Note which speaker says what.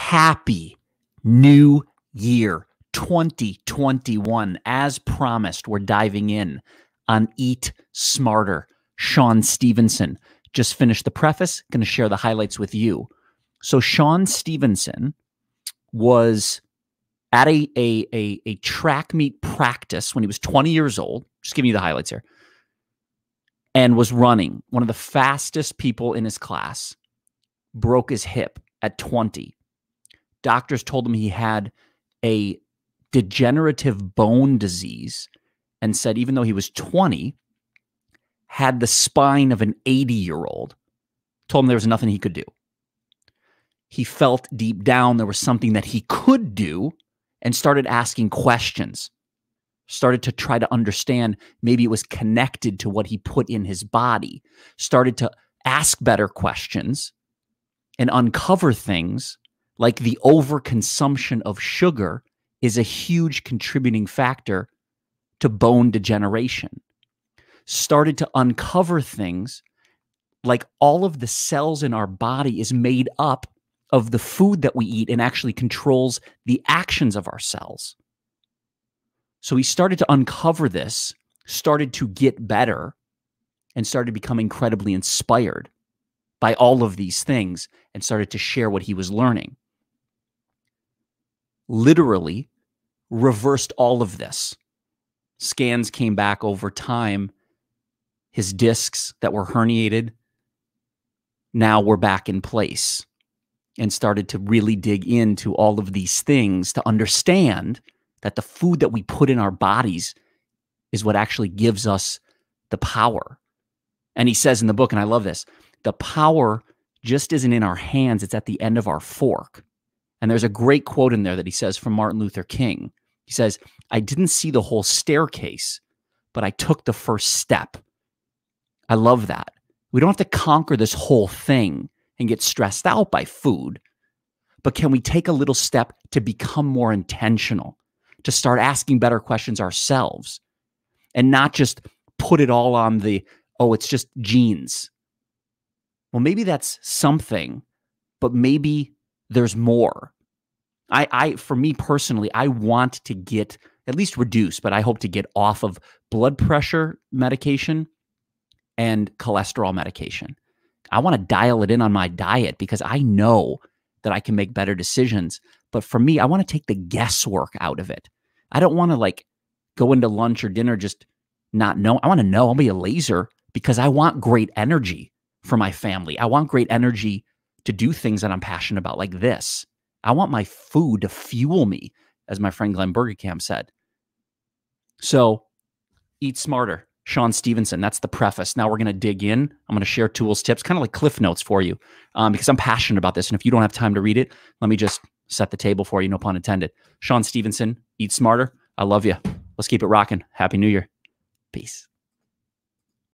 Speaker 1: Happy New Year 2021. As promised, we're diving in on Eat Smarter. Shawn Stevenson just finished the preface, going to share the highlights with you. So Shawn Stevenson was at a track meet practice when he was 20 years old, just giving you the highlights here, and was running. One of the fastest people in his class, broke his hip at 20. Doctors told him he had a degenerative bone disease and said even though he was 20, had the spine of an 80-year-old, told him there was nothing he could do. He felt deep down there was something that he could do and started asking questions, started to try to understand maybe it was connected to what he put in his body, started to ask better questions and uncover things like the overconsumption of sugar is a huge contributing factor to bone degeneration. Started to uncover things like all of the cells in our body is made up of the food that we eat and actually controls the actions of our cells. So he started to uncover this, started to get better, and started to become incredibly inspired by all of these things and started to share what he was learning. Literally reversed all of this. Scans came back over time. His discs that were herniated now were back in place and started to really dig into all of these things to understand that the food that we put in our bodies is what actually gives us the power. And he says in the book, and I love this, the power just isn't in our hands, it's at the end of our fork. And there's a great quote in there that he says from Martin Luther King. He says, I didn't see the whole staircase, but I took the first step. I love that. We don't have to conquer this whole thing and get stressed out by food, but can we take a little step to become more intentional, to start asking better questions ourselves and not just put it all on the, oh, it's just genes. Well, maybe that's something, but maybe there's more. For me personally, I want to get at least reduce, but I hope to get off of blood pressure medication and cholesterol medication. I want to dial it in on my diet because I know that I can make better decisions. But for me, I want to take the guesswork out of it. I don't want to like go into lunch or dinner just not know. I want to know. I'll be a laser because I want great energy for my family. I want great energy to do things that I'm passionate about like this. I want my food to fuel me, as my friend Glenn Bergkamp said. So eat smarter. Shawn Stevenson, that's the preface. Now we're going to dig in. I'm going to share tools, tips, kind of like cliff notes for you because I'm passionate about this. And if you don't have time to read it, let me just set the table for you, no pun intended. Shawn Stevenson, Eat Smarter. I love you. Let's keep it rocking. Happy New Year. Peace.